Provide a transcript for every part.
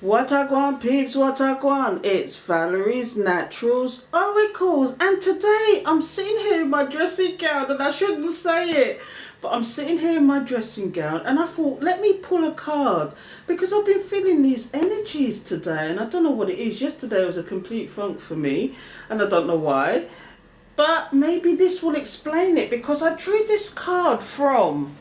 What I gwan, peeps, what I gwan? It's Valerie's Naturals Oracles, and today I'm sitting here in my dressing gown, and I shouldn't say it, but I'm sitting here in my dressing gown, and I thought, let me pull a card, because I've been feeling these energies today, and I don't know what it is. Yesterday was a complete funk for me, and I don't know why, but maybe this will explain it, because I drew this card from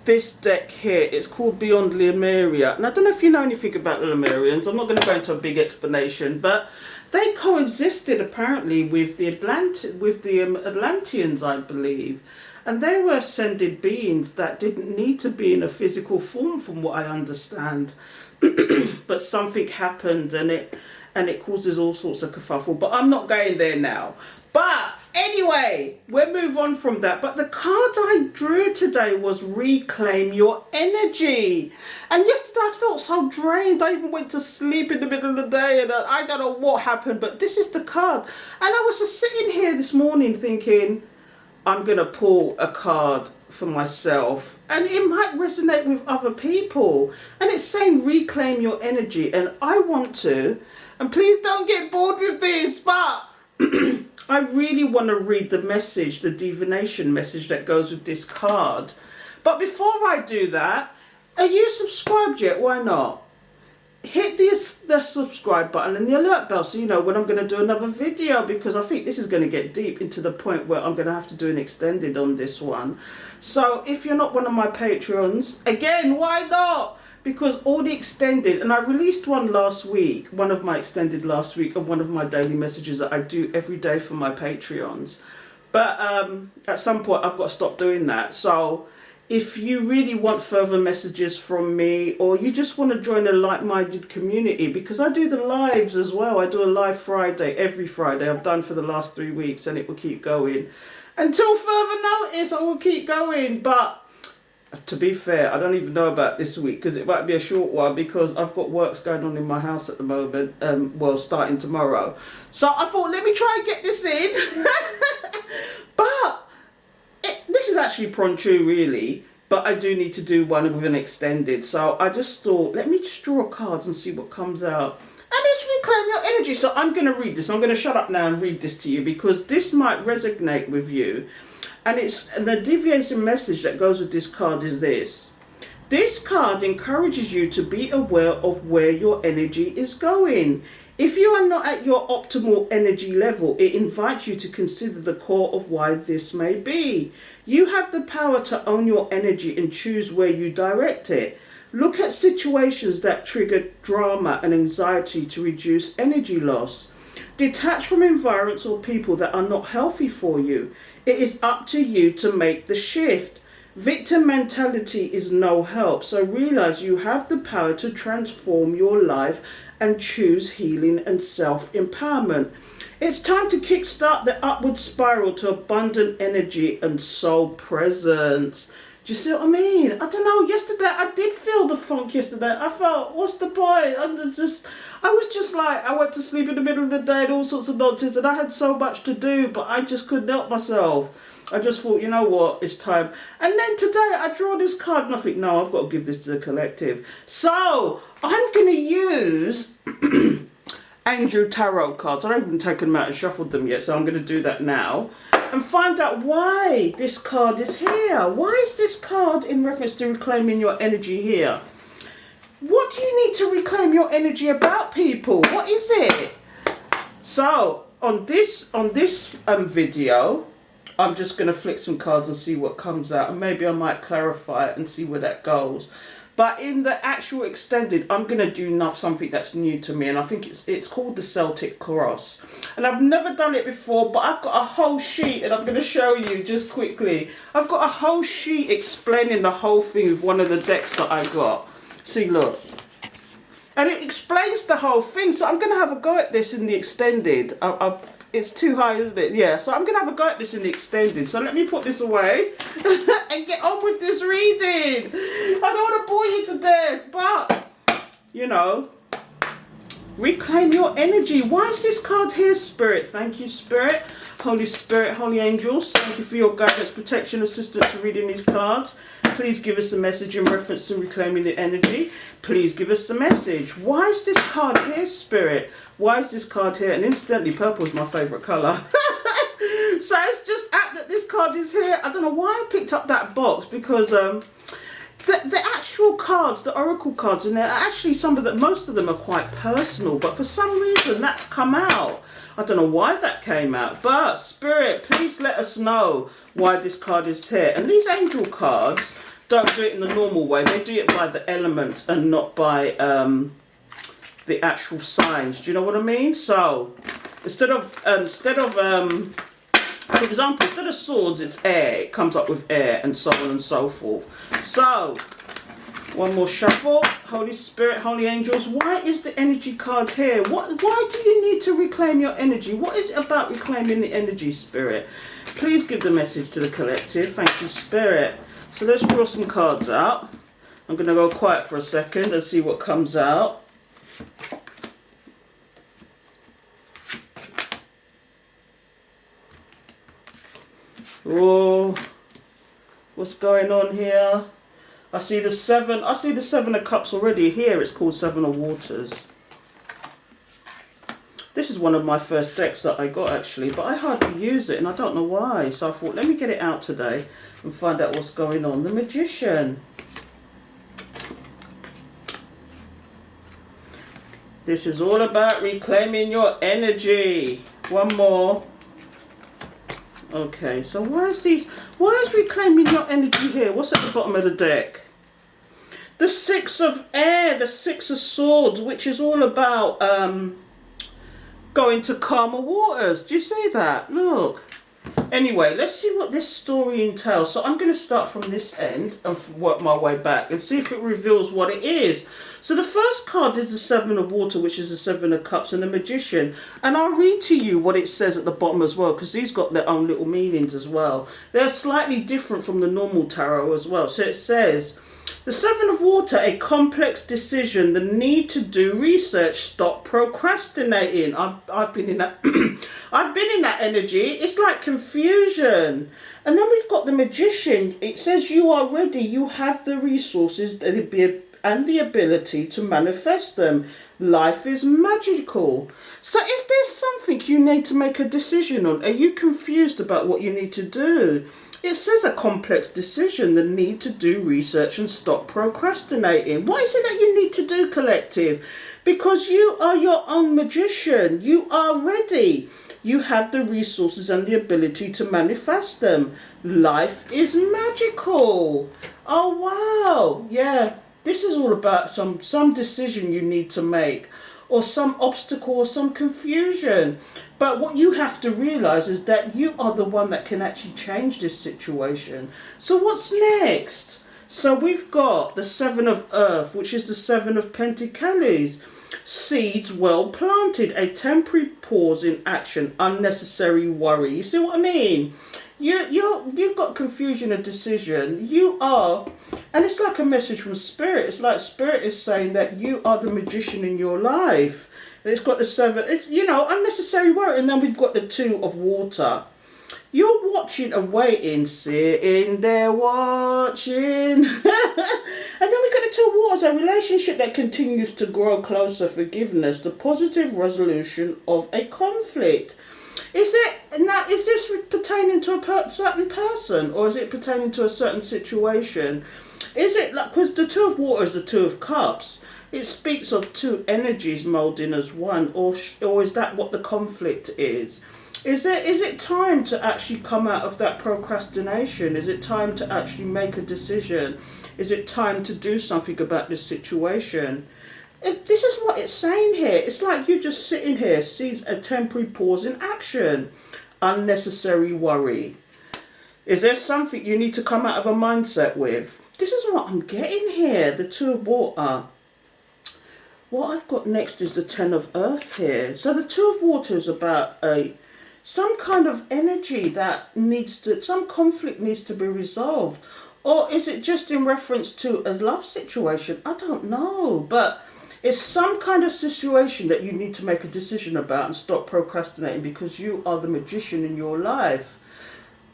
this deck here. It's called Beyond Lemuria, and I don't know if you know anything about the Lemurians. I'm not going to go into a big explanation, but they coexisted apparently with the Atlanteans, I believe, and they were ascended beings that didn't need to be in a physical form, from what I understand. But something happened, and it causes all sorts of kerfuffle. But I'm not going there now. But anyway, we'll move on from that. But the card I drew today was Reclaim Your Energy. And yesterday I felt so drained. I even went to sleep in the middle of the day, and I don't know what happened, but this is the card. And I was just sitting here this morning thinking, I'm going to pull a card for myself, and it might resonate with other people. And it's saying reclaim your energy, and I want to, and please don't get bored with this, but I really want to read the message, the divination message that goes with this card. But before I do that, are you subscribed yet? Why not? Hit the subscribe button and the alert bell so you know when I'm going to do another video, because I think this is going to get deep into the point where I'm going to have to do an extended on this one. So if you're not one of my Patreons, again, why not? Because all the extended, and I released one last week, one of my extended last week, and one of my daily messages that I do every day for my Patreons. But at some point I've got to stop doing that. So if you really want further messages from me, or you just want to join a like-minded community, because I do the lives as well. I do a live Friday, every Friday. I've done for the last 3 weeks, and it will keep going. Until further notice, I will keep going. But to be fair, I don't even know about this week, because it might be a short one, because I've got works going on in my house at the moment, well, starting tomorrow. So I thought, let me try and get this in. But this is actually impromptu, really, but I do need to do one with an extended. So I just thought, let me just draw cards and see what comes out. And it's reclaim your energy. So I'm going to read this. I'm going to shut up now and read this to you, because this might resonate with you. And the deviation message that goes with this card is this. This card encourages you to be aware of where your energy is going. If you are not at your optimal energy level, it invites you to consider the core of why this may be. You have the power to own your energy and choose where you direct it. Look at situations that trigger drama and anxiety to reduce energy loss. Detach from environments or people that are not healthy for you. It is up to you to make the shift. Victim mentality is no help, so realize you have the power to transform your life and choose healing and self-empowerment. It's time to kickstart the upward spiral to abundant energy and soul presence. Do you see what I mean? I don't know, yesterday I did feel the funk yesterday. I felt, what's the point? I was just like, I went to sleep in the middle of the day and all sorts of nonsense, and I had so much to do, but I just couldn't help myself. I just thought, you know what, it's time. And then today I draw this card and I think, no, I've got to give this to the collective. So I'm going to use Angel Tarot cards. I haven't even taken them out and shuffled them yet, so I'm going to do that now and find out why this card is here. Why is this card in reference to reclaiming your energy here? What do you need to reclaim your energy about, people? What is it? So on this video, I'm just going to flick some cards and see what comes out, and maybe I might clarify it and see where that goes. But in the actual extended, I'm going to do something that's new to me, and I think it's called the Celtic Cross. And I've never done it before, but I've got a whole sheet, and I'm going to show you just quickly. I've got a whole sheet explaining the whole thing with one of the decks that I got. See, look. And it explains the whole thing, so I'm going to have a go at this in the extended. It's too high, isn't it? Yeah, so I'm going to have a go at this in the extended. So let me put this away and get on with this reading. I don't want to bore you to death, but, you know, Reclaim your energy. Why is this card here, Spirit? Thank you, Spirit. Holy Spirit, Holy Angels, thank you for your guidance, protection, assistance in reading these cards. Please give us a message in reference to reclaiming the energy. Please give us the message. Why is this card here, Spirit? Why is this card here? And incidentally, purple is my favourite colour. So it's just apt that this card is here. I don't know why I picked up that box, because the actual cards, the oracle cards in there, are actually most of them are quite personal, but for some reason that's come out. I don't know why that came out, but Spirit, please let us know why this card is here. And these angel cards don't do it in the normal way. They do it by the elements and not by the actual signs. Do you know what I mean? So instead of for example, instead of swords, it's air. It comes up with air, and so on and so forth. So, one more shuffle. Holy Spirit, Holy Angels, why is the energy card here? Why do you need to reclaim your energy? What is it about reclaiming the energy, Spirit? Please give the message to the collective. Thank you, Spirit. So let's draw some cards out. I'm going to go quiet for a second and see what comes out. Oh, what's going on here? I see the seven of cups already here. It's called Seven of Waters. This is one of my first decks that I got actually, but I hardly use it and I don't know why. So I thought, let me get it out today and find out what's going on. The Magician. This is all about reclaiming your energy. One more. Okay, so why is reclaiming your energy here? What's at the bottom of the deck? The Six of Air, the Six of Swords, which is all about going to calmer waters. Do you see that? Look. Anyway, let's see what this story entails. So I'm going to start from this end and work my way back and see if it reveals what it is. So the first card is the Seven of Water, which is the Seven of Cups, and the Magician. And I'll read to you what it says at the bottom as well, because these got their own little meanings as well. They're slightly different from the normal tarot as well. So it says, the Seven of Water, a complex decision, the need to do research, stop procrastinating. I've been in that I've been in that energy. It's like confusion. And then we've got the Magician. It says you are ready, you have the resources and the ability to manifest them. Life is magical. So is there something you need to make a decision on? Are you confused about what you need to do? It says a complex decision, the need to do research and stop procrastinating. What is it that you need to do, collective? Because you are your own magician. You are ready. You have the resources and the ability to manifest them. Life is magical. Oh, wow. Yeah, this is all about some decision you need to make, or some obstacle or some confusion. But what you have to realize is that you are the one that can actually change this situation. So what's next? So we've got the Seven of Earth, which is the Seven of Pentacles. Seeds well planted, a temporary pause in action, unnecessary worry. You see what I mean? You've got confusion of decision. You are, and it's like a message from Spirit. It's like Spirit is saying that you are the magician in your life. And it's got the seven, unnecessary worry. And then we've got the Two of Water. You're watching and waiting, sitting there watching. And then we've got the Two of Waters, a relationship that continues to grow closer, forgiveness, the positive resolution of a conflict. Is this pertaining to a certain person, or is it pertaining to a certain situation? Is it like, because the Two of Water is the Two of Cups, it speaks of two energies moulding as one, or is that what the conflict is? Is it time to actually come out of that procrastination? Is it time to actually make a decision? Is it time to do something about this situation? This is what it's saying here. It's like you're just sitting here, sees a temporary pause in action, unnecessary worry. Is there something you need to come out of a mindset with? This is what I'm getting here, the Two of Water. What I've got next is the Ten of Earth here. So the Two of Water is about some kind of energy that some conflict needs to be resolved. Or is it just in reference to a love situation? I don't know. But It's some kind of situation that you need to make a decision about and stop procrastinating, because you are the magician in your life.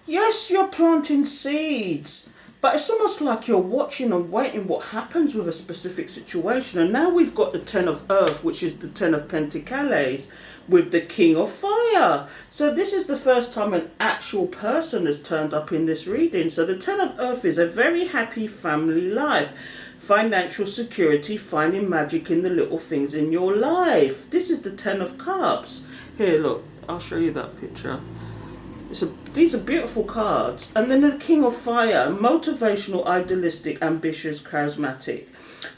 Yes, you're planting seeds, but it's almost like you're watching and waiting what happens with a specific situation. And now we've got the Ten of Earth, which is the Ten of Pentacles, with the King of Fire. So this is the first time an actual person has turned up in this reading. So the Ten of Earth is a very happy family life, financial security, finding magic in the little things in your life. This is the Ten of Cups. Here, look, I'll show you that picture. These are beautiful cards. And then the King of Fire, motivational, idealistic, ambitious, charismatic.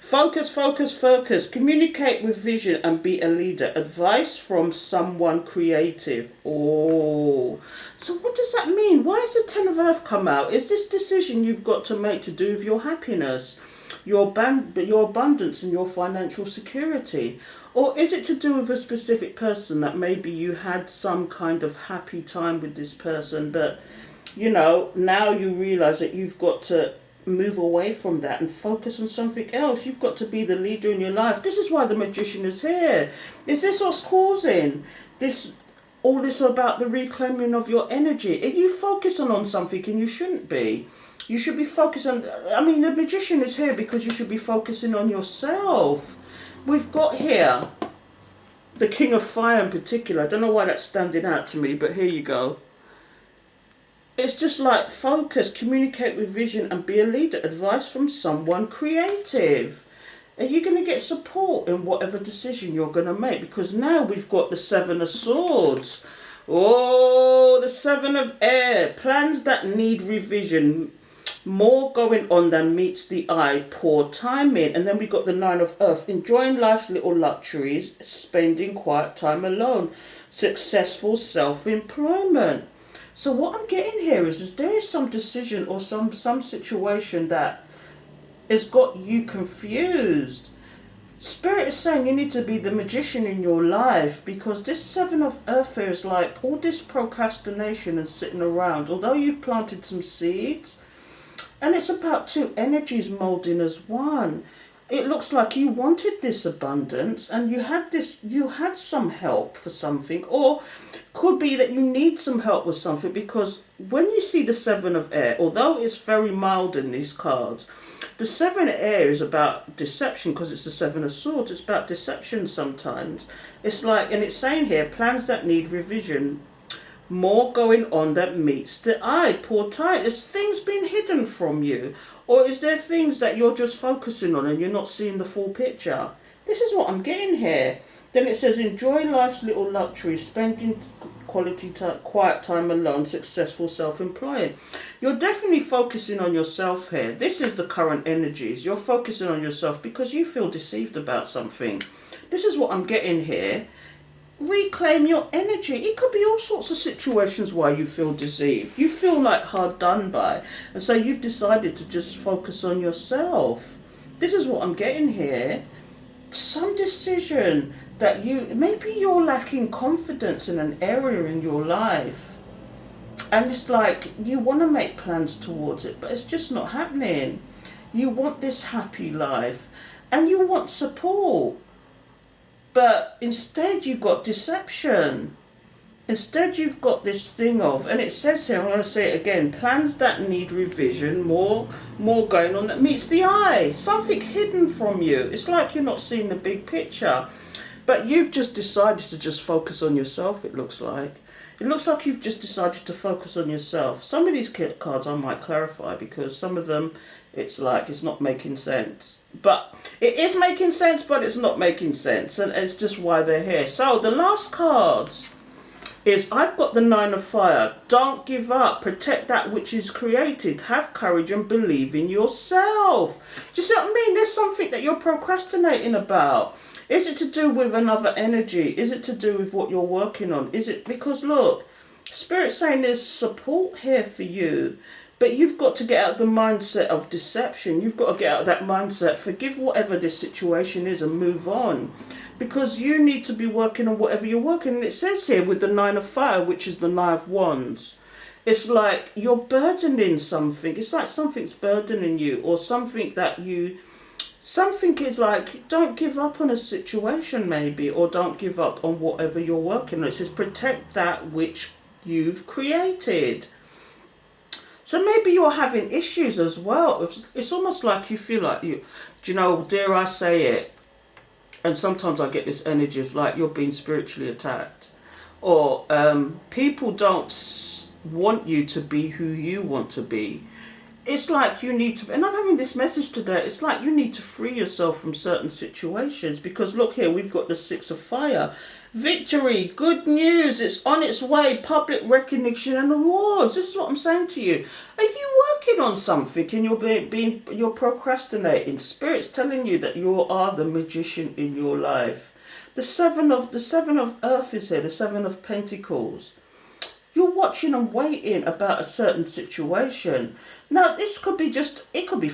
Focus, focus, focus. Communicate with vision and be a leader. Advice from someone creative. Oh, so what does that mean? Why has the Ten of Earth come out? Is this decision you've got to make to do with your happiness, your abundance and your financial security? Or is it to do with a specific person that maybe you had some kind of happy time with this person, but, you know, now you realise that you've got to move away from that and focus on something else. You've got to be the leader in your life. This is why the Magician is here. Is this what's causing this? All this about the reclaiming of your energy? Are you focusing on something and you shouldn't be? You should be focusing on, I mean, the Magician is here because you should be focusing on yourself. We've got here the King of Fire in particular. I don't know why that's standing out to me, but here you go. It's just like focus, communicate with vision and be a leader. Advice from someone creative. Are you going to get support in whatever decision you're going to make? Because now we've got the Seven of Swords. Oh, the Seven of Air. Plans that need revision. More going on than meets the eye, poor timing. And then we got the Nine of Earth, enjoying life's little luxuries, spending quiet time alone, successful self-employment. So what I'm getting here is there is some decision or some situation that has got you confused. Spirit is saying you need to be the magician in your life, because this Seven of Earth here is like all this procrastination and sitting around, although you've planted some seeds. And it's about two energies moulding as one. It looks like you wanted this abundance and you had some help for something, or could be that you need some help with something, because when you see the Seven of Air, although it's very mild in these cards, the Seven of Air is about deception because it's the Seven of Swords. It's about deception sometimes. It's like, and it's saying here, plans that need revision. More going on that meets the eye, poor time. Is things being hidden from you? Or is there things that you're just focusing on and you're not seeing the full picture? This is what I'm getting here. Then it says, enjoy life's little luxuries, spending quiet time alone, successful self-employed. You're definitely focusing on yourself here. This is the current energies. You're focusing on yourself because you feel deceived about something. This is what I'm getting here. Reclaim your energy. It could be all sorts of situations why you feel deceived. You feel like hard done by, and so you've decided to just focus on yourself. This is what I'm getting here. Some decision that maybe you're lacking confidence in an area in your life, and it's like you want to make plans towards it, but it's just not happening. You want this happy life and you want support, but instead you've got deception. Instead you've got this thing of, and it says here, I'm going to say it again, plans that need revision, more going on that meets the eye. Something hidden from you. It's like you're not seeing the big picture. But you've just decided to just focus on yourself, it looks like. It looks like you've just decided to focus on yourself. Some of these cards I might clarify, because some of them, it's like it's not making sense. But it is making sense, but it's not making sense. And it's just why they're here. So the last cards is, I've got the Nine of Fire. Don't give up. Protect that which is created. Have courage and believe in yourself. Do you see what I mean? There's something that you're procrastinating about. Is it to do with another energy? Is it to do with what you're working on? Is it because, look, Spirit's saying there's support here for you, but you've got to get out of the mindset of deception. You've got to get out of that mindset. Forgive whatever this situation is and move on, because you need to be working on whatever you're working on. And it says here with the Nine of Fire, which is the Nine of Wands, it's like you're burdening something. It's like something's burdening you, or something that you something is like, don't give up on a situation maybe, or don't give up on whatever you're working on. It says protect that which you've created. So maybe you're having issues as well. It's almost like you feel like do you know, dare I say it, and sometimes I get this energy of like you're being spiritually attacked, or people don't want you to be who you want to be. It's like you need to, and I'm having this message today, it's like you need to free yourself from certain situations, because look here, we've got the Six of Fire. Victory, good news, it's on its way, public recognition and awards. This is what I'm saying to you. Are you working on something and you're procrastinating? Spirit's telling you that you are the magician in your life. The seven of earth is here, the Seven of Pentacles. You're watching and waiting about a certain situation. Now, this could be just, it could be,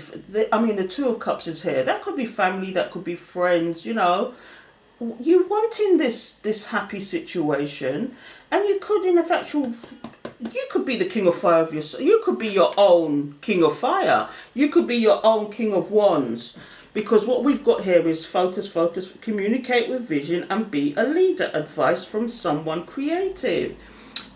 I mean, the Two of Cups is here. That could be family, that could be friends, you know. You wanting this happy situation, and you could, in fact, you could be the King of Fire of yourself. You could be your own King of Fire. You could be your own King of Wands. Because what we've got here is focus, communicate with vision, and be a leader. Advice from someone creative.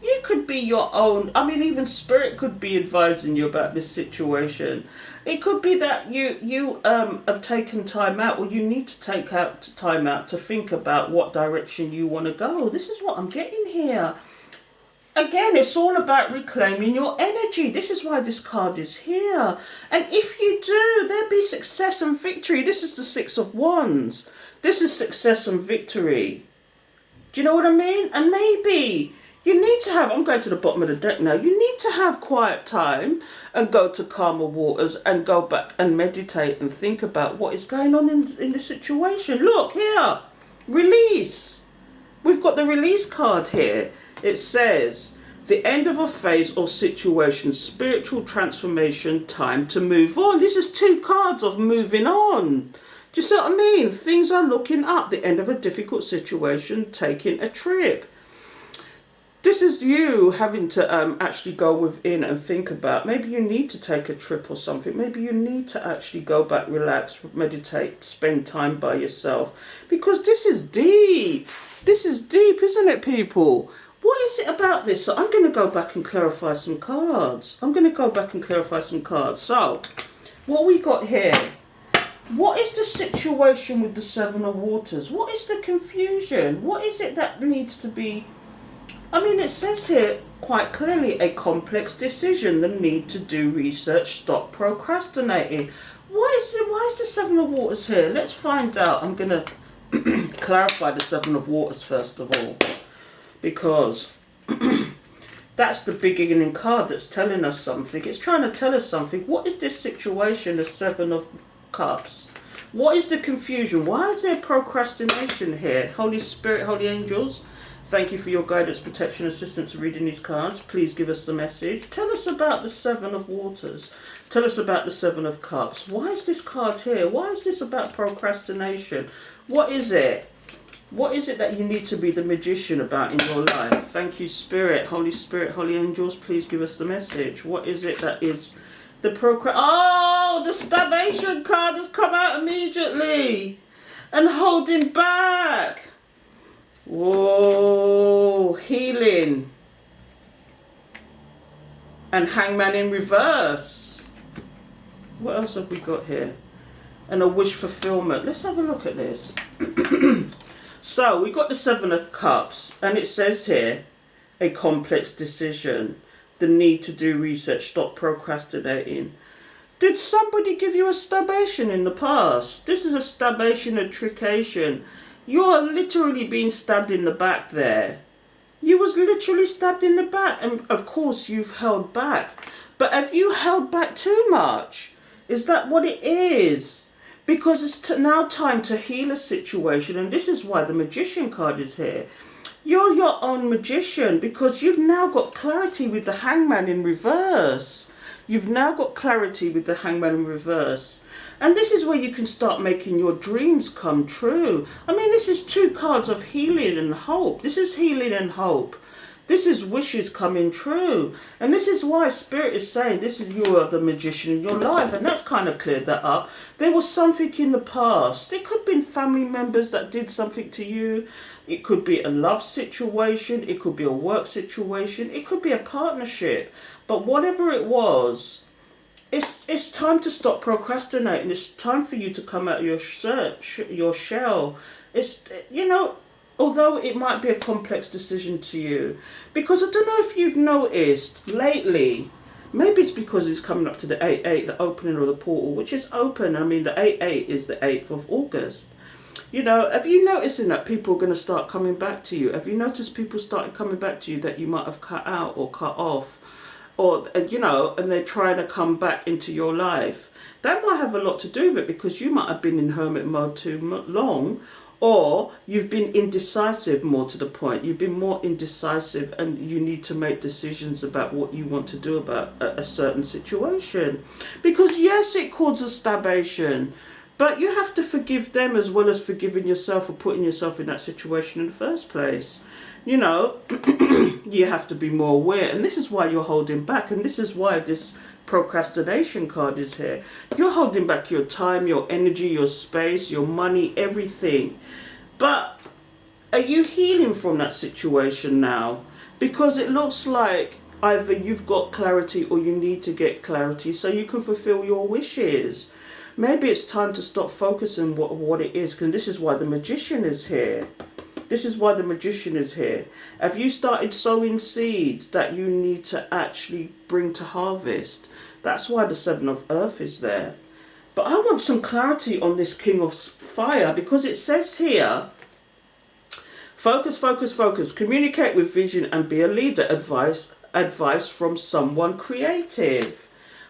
You could be your own, I mean, even Spirit could be advising you about this situation. It could be that you have taken time out, or you need to take out time out to think about what direction you want to go. This is what I'm getting here. Again, it's all about reclaiming your energy. This is why this card is here. And if you do, there'll be success and victory. This is the Six of Wands. This is success and victory. Do you know what I mean? And maybe you need to have, I'm going to the bottom of the deck now, you need to have quiet time and go to calmer waters and go back and meditate and think about what is going on in the situation. Look here, release. We've got the release card here. It says, the end of a phase or situation, spiritual transformation, time to move on. This is two cards of moving on. Do you see what I mean? Things are looking up. The end of a difficult situation, taking a trip. This is you having to actually go within and think about, maybe you need to take a trip or something. Maybe you need to actually go back, relax, meditate, spend time by yourself. Because this is deep. This is deep, isn't it, people? What is it about this? So I'm going to go back and clarify some cards. So, what we got here? What is the situation with the Seven of Waters? What is the confusion? What is it that needs to be... I mean, it says here quite clearly, a complex decision, the need to do research, stop procrastinating. Why is the Seven of Waters here? Let's find out. I'm going to clarify the Seven of Waters first of all, because that's the beginning card that's telling us something. It's trying to tell us something. What is this situation, the Seven of Cups? What is the confusion? Why is there procrastination here? Holy Spirit, Holy Angels, thank you for your guidance, protection, assistance in reading these cards. Please give us the message. Tell us about the Seven of Waters. Tell us about the Seven of Cups. Why is this card here? Why is this about procrastination? What is it? What is it that you need to be the magician about in your life? Thank you, Spirit, Holy Angels. Please give us the message. What is it that is the Oh, the Stagnation card has come out immediately. And holding back. Whoa, healing. And Hangman in reverse. What else have we got here? And a wish fulfillment. Let's have a look at this. So, we got the Seven of Cups. And it says here, a complex decision. The need to do research. Stop procrastinating. Did somebody give you a stabbation in the past? This is a stabbation, a trication. You're literally being stabbed in the back there. You was literally stabbed in the back. And of course you've held back. But have you held back too much? Is that what it is? Because it's now time to heal a situation. And this is why the Magician card is here. You're your own magician because you've now got clarity with the Hangman in reverse. You've now got clarity with the Hangman in reverse. And this is where you can start making your dreams come true. I mean, this is two cards of healing and hope. This is healing and hope. This is wishes coming true. And this is why Spirit is saying this is you are the magician in your life. And that's kind of cleared that up. There was something in the past. It could have been family members that did something to you. It could be a love situation. It could be a work situation. It could be a partnership. But whatever it was, it's time to stop procrastinating. It's time for you to come out of your shell. It's, although it might be a complex decision to you, because I don't know if you've noticed lately, maybe it's because it's coming up to the 8-8, the opening of the portal, which is open. I mean, the 8-8 is the 8th of August. Have you noticed that people are going to start coming back to you? Have you noticed people started coming back to you that you might have cut out or cut off? Or, and they're trying to come back into your life? That might have a lot to do with it, because you might have been in hermit mode too long, or you've been indecisive more to the point. You've been more indecisive and you need to make decisions about what you want to do about a certain situation. Because yes, it causes stagnation, but you have to forgive them as well as forgiving yourself for putting yourself in that situation in the first place. You have to be more aware. And this is why you're holding back. And this is why this procrastination card is here. You're holding back your time, your energy, your space, your money, everything. But are you healing from that situation now? Because it looks like either you've got clarity or you need to get clarity so you can fulfill your wishes. Maybe it's time to stop focusing what it is, because this is why the magician is here. This is why the magician is here. Have you started sowing seeds that you need to actually bring to harvest? That's why the 7 of Earth is there. But I want some clarity on this King of Fire, because it says here, focus, focus, focus. Communicate with vision and be a leader. Advice from someone creative.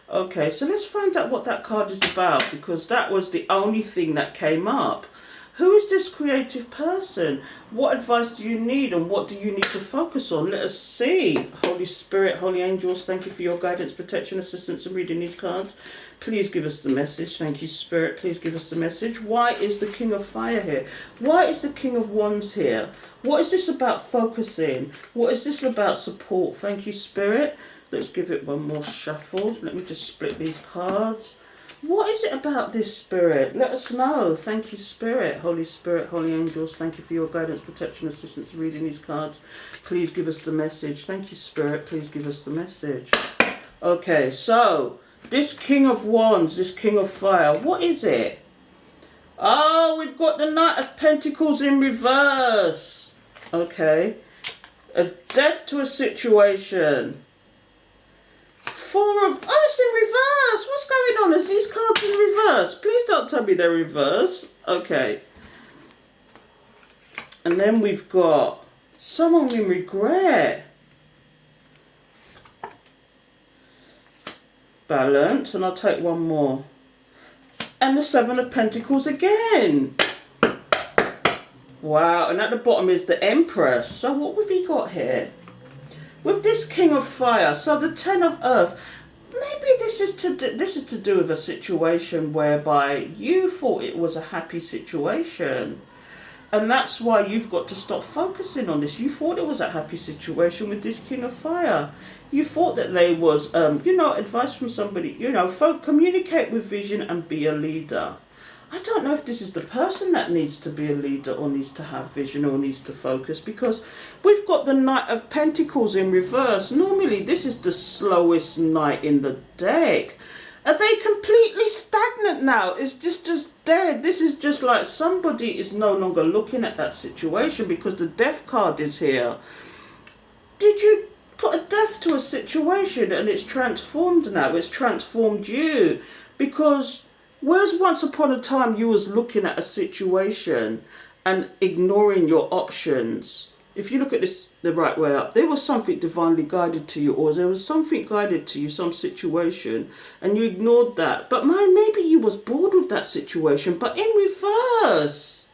Okay, so let's find out what that card is about, because that was the only thing that came up. Who is this creative person? What advice do you need, and what do you need to focus on? Let us see. Holy Spirit, Holy Angels, thank you for your guidance, protection, assistance in reading these cards. Please give us the message. Thank you, Spirit. Please give us the message. Why is the King of Fire here? Why is the King of Wands here? What is this about focusing? What is this about support? Thank you, Spirit. Let's give it one more shuffle. Let me just split these cards. What is it about this, Spirit? Let us know. Thank you, Spirit. Holy Spirit, Holy Angels, thank you for your guidance, protection, assistance in reading these cards. Please give us the message. Thank you, Spirit. Please give us the message. Okay, so this King of Wands, this King of Fire, what is it? Oh, we've got the Knight of Pentacles in reverse. Okay. A death to a situation. It's in reverse. What's going on? Is these cards in reverse? Please don't tell me they're reverse. Okay. And then we've got someone in regret. Balance. And I'll take one more. And the 7 of Pentacles again. Wow. And at the bottom is the Empress. So what have we got here? With this King of Fire, so the 10 of Earth, maybe this is to do with a situation whereby you thought it was a happy situation, and that's why you've got to stop focusing on this. You thought it was a happy situation with this King of Fire. You thought that there was, advice from somebody. Communicate with vision and be a leader. I don't know if this is the person that needs to be a leader or needs to have vision or needs to focus, because we've got the Knight of Pentacles in reverse. Normally this is the slowest knight in the deck. Are they completely stagnant now? Is this just dead? This is just like somebody is no longer looking at that situation because the Death card is here. Did you put a death to a situation and it's transformed now? It's transformed you, because whereas once upon a time you was looking at a situation and ignoring your options. If you look at this the right way up, there was something divinely guided to you, or there was something guided to you, some situation, and you ignored that. But maybe you was bored with that situation, but in reverse.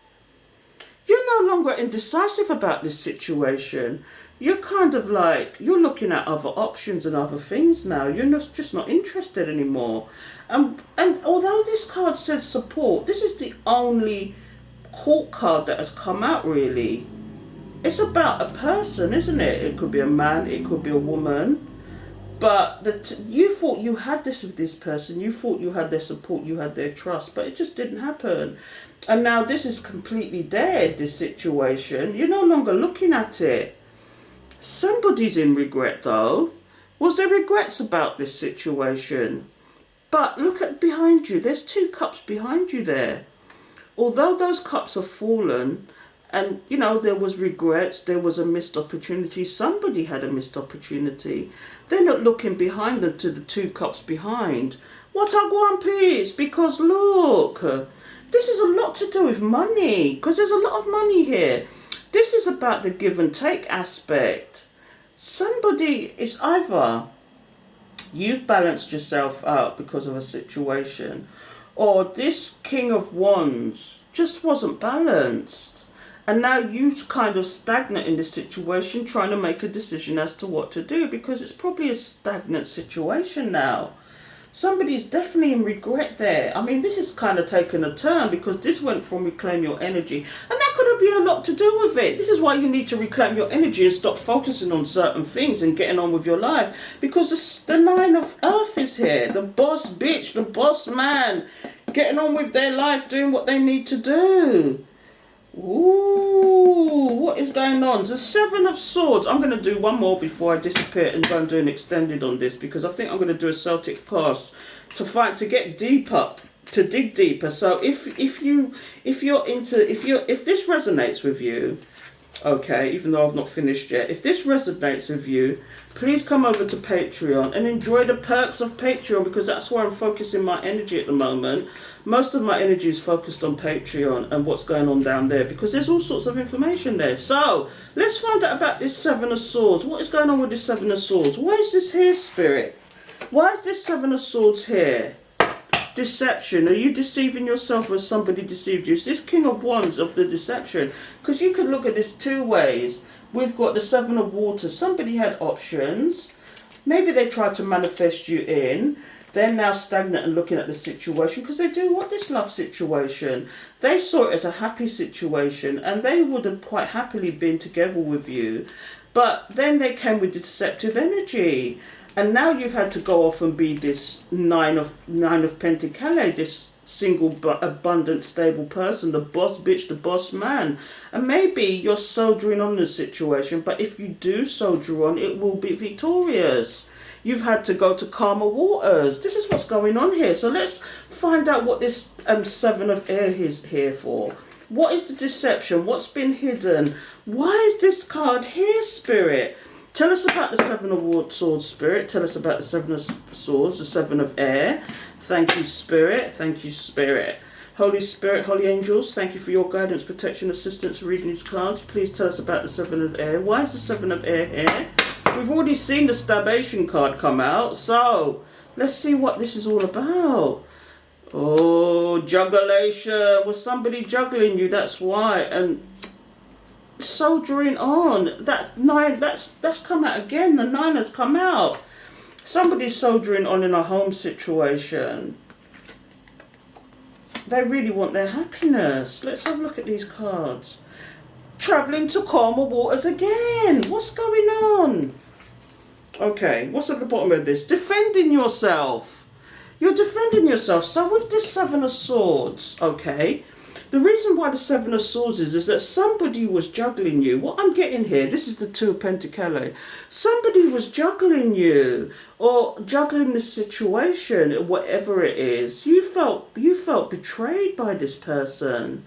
You're no longer indecisive about this situation. You're kind of like, you're looking at other options and other things now. You're just not interested anymore. And although this card says support, this is the only court card that has come out really. It's about a person, isn't it? It could be a man, it could be a woman. But you thought you had this with this person, you thought you had their support, you had their trust, but it just didn't happen. And now this is completely dead, this situation. You're no longer looking at it. Somebody's in regret though. Was there regrets about this situation? But look at behind you, there's 2 cups behind you there. Although those cups have fallen, and, you know, there was regrets, there was a missed opportunity, somebody had a missed opportunity. They're not looking behind them to the 2 cups behind. What are gwan, peeps? Because look, this is a lot to do with money, because there's a lot of money here. This is about the give and take aspect. Somebody is either you've balanced yourself out because of a situation, or this King of Wands just wasn't balanced. And now you're kind of stagnant in this situation, trying to make a decision as to what to do, because it's probably a stagnant situation now. Somebody's definitely in regret there. I mean, this is kind of taken a turn, because this went from reclaim your energy. And that could be a lot to do with it. This is why you need to reclaim your energy and stop focusing on certain things and getting on with your life. Because the 9 of Earth is here. The boss bitch, the boss man, getting on with their life, doing what they need to do. Ooh, what is going on? The 7 of Swords. I'm going to do one more before I disappear and go and do an extended on this, because I think I'm going to do a Celtic class to get deeper, to dig deeper. So if this resonates with you, okay, even though I've not finished yet, if this resonates with you, please come over to Patreon and enjoy the perks of Patreon, because that's where I'm focusing my energy at the moment. Most of my energy is focused on Patreon and what's going on down there, because there's all sorts of information there. So let's find out about this 7 of Swords. What is going on with this 7 of Swords? Why is this here, Spirit? Why is this 7 of Swords here? Deception. Are you deceiving yourself, or somebody deceived you? Is this King of Wands of the deception? Because you could look at this 2 ways. We've got the 7 of Water. Somebody had options. Maybe they tried to manifest you in. They're now stagnant and looking at the situation, because they do want this love situation. They saw it as a happy situation, and they would have quite happily been together with you. But then they came with deceptive energy. And now you've had to go off and be this 9 of Pentacles, this single, abundant, stable person, the boss bitch, the boss man. And maybe you're soldiering on the situation, but if you do soldier on, it will be victorious. You've had to go to calmer waters. This is what's going on here. So let's find out what this 7 of Air is here for. What is the deception? What's been hidden? Why is this card here, Spirit? Tell us about the 7 of Swords, Spirit. Tell us about the 7 of Swords, the 7 of Air. Thank you, Spirit. Thank you, Spirit. Holy Spirit, Holy Angels, thank you for your guidance, protection, assistance, for reading these cards. Please tell us about the 7 of Air. Why is the 7 of Air here? We've already seen the Stabation card come out, so let's see what this is all about. Oh, jugulation. Was somebody juggling you? That's why. And soldiering on. That 9, that's come out again. The 9 has come out. Somebody's soldiering on in a home situation. They really want their happiness. Let's have a look at these cards. Travelling to calmer waters again. What's going on? Okay, what's at the bottom of this? Defending yourself. You're defending yourself. So with this 7 of Swords, okay, the reason why the 7 of Swords is that somebody was juggling you. What I'm getting here, this is the 2 of Pentacles. Somebody was juggling you, or juggling the situation, whatever it is. You felt betrayed by this person.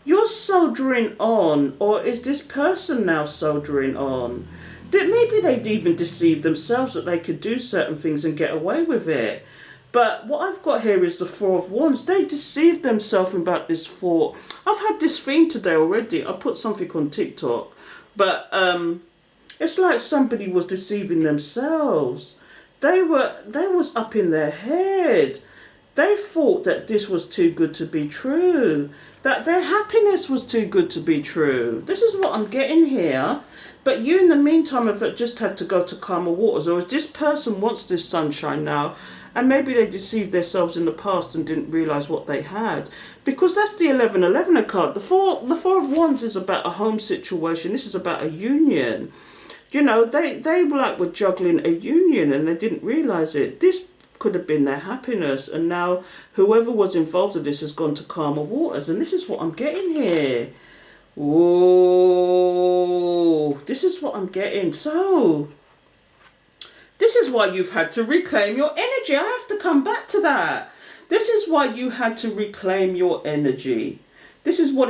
You're soldiering on, or is this person now soldiering on? That maybe they'd even deceived themselves that they could do certain things and get away with it. But what I've got here is the 4 of Wands. They deceived themselves about this 4. I've had this theme today already. I put something on TikTok. But it's like somebody was deceiving themselves. They was up in their head. They thought that this was too good to be true. That their happiness was too good to be true. This is what I'm getting here. But you, in the meantime, have just had to go to calmer waters. Or if this person wants this sunshine now, And maybe they deceived themselves in the past and didn't realise what they had. Because that's the 1111 card. The four of wands is about a home situation. This is about a union. You know, they were juggling a union and they didn't realise it. This could have been their happiness, and now whoever was involved in this has gone to calmer waters, and this is what I'm getting here. Oh, this is what I'm getting. So this is why you've had to reclaim your energy. I have to come back to that. This is why you had to reclaim your energy. This is what it